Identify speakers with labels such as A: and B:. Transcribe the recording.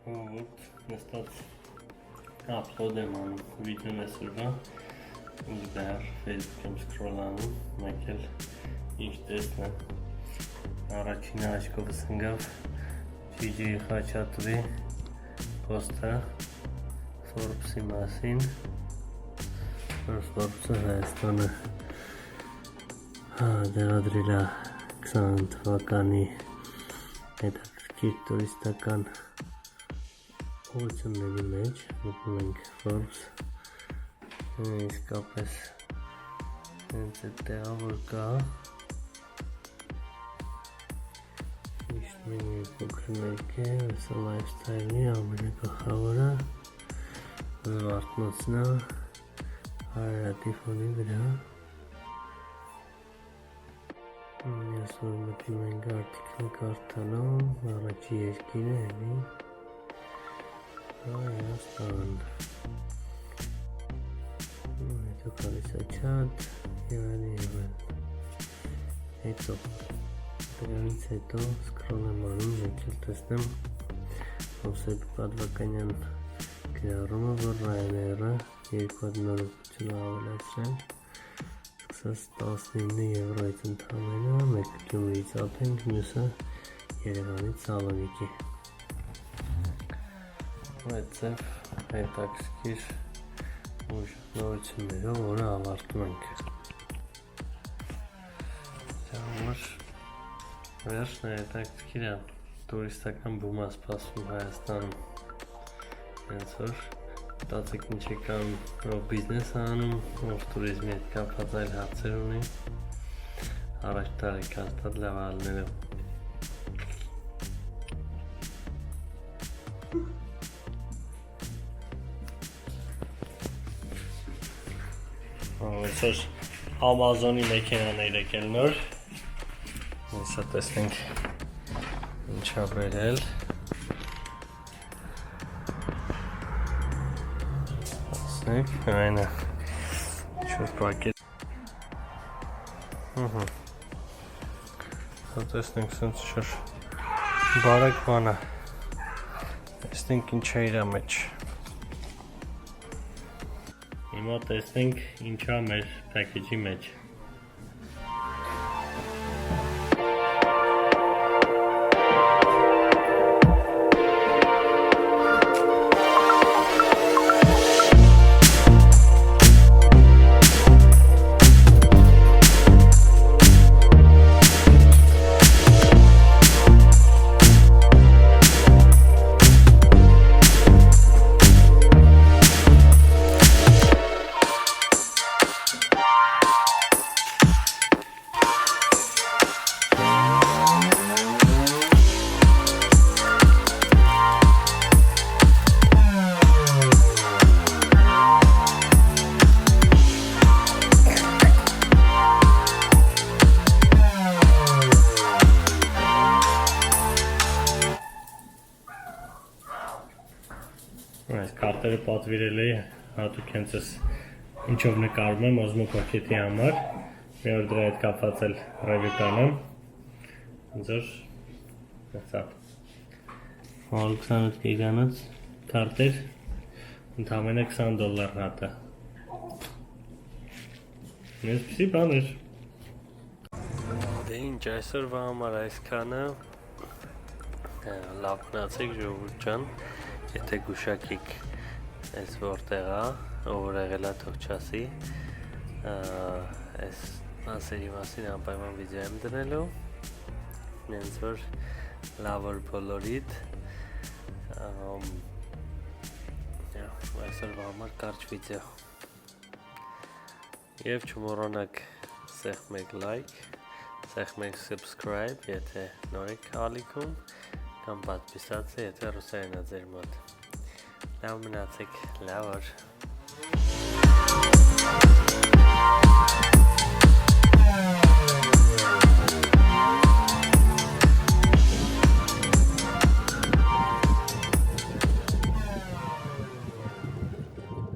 A: Вот, նստած upload եմ անում վիդեոն այսօրվա, դեռ Facebook-ում scroll անում, մեկ էլ ինչ տեսնեմ, առաջինը աչքովս ընկավ Ջիջի Խաչատուրի post-ը Forbes-ի մասին, որ Forbes-ը Հայաստանը դեղադրել է 20 թվականի հետաքրքիր տուրիստական ուղղությունների մեջ, մտնում ենք Forbes, իսկապես հենց այդ տեղը որ կա, իշտում ենք փոքր մեկ է, այսը lifestyle-ի ամենակախավորը, զվարթնոցն է, Հարարատի ֆոնի վրա, այսօր մտնում ենք արտիկլը կարդալով, առաջի երկիրը էլի, Հայաստան, հետո կալիս է չատ, և հետո, դրանից հետո սկրոլ եմ անում, մեկ էլ տեսնեմ Հովսեփ Պատվականյան գրառումը, որ Ryanair-ը 2 հատ նորոգություն ավելացրել, սկսած 19 եվրոյից ընդամենը, մեկը Գյումրիից Աթենք, մյուսը Երևանից Սալոնիկի։ Այդցև հետաքրքիր նորություններով որը ավարտում ենք։ Համար վերջն է հետաքրքիր է տուրիստական բում է սպասվում Հայաստանում։ Հենց որ մտածեք ինչ եք անում, ով բիզնես է անում, ով տուրիզմի հետ կապված այլ հարցեր ունի, առաջ տարեք հաստատ լավ ալներով։ Այսօր Amazon-ի մեքենան է եկել նոր, հեսա տեսնենք ինչ ա բերել, տեսնենք, այնը ինչ-որ պակետ, տեսնենք սենց ինչ-որ բարակ բան է, տեսնենք ինչ է իրա մեջ, հիմա տեսնենք ինչ է մեր պակեջի մեջ։ Այս կարտերը պատվիրել էի, հատուկ հենց ես ինչով նկարում եմ Osmo Pocket-ի համար, մի օր դրա հետ կապված էլ ռևյու կանեմ, հենց որ $28 գիգանոց կարտեր, ընդամենը $20 հատը, այսպիսի բան էր։ Դե ինչ այսօրվա համար այսքանը, լավ մնացեք ժողովուրդ ջան, եթե գուշակիկ այս որտեղ է, ով եղել է թող չասի, այս մասերի մասին անպայման վիդեո եմ դնելու, նենց որ լավ որ բոլորիդ, այսօրվա համար կարճ վիդեո, և չմոռանաք սեղմեք լայք, սեղմեք subscribe, եթե նոր եք ալիքում, կամ պատվիսացը, եթե ռուսային է ձեր մոտ։ Լավ մնացեք, լավ օր։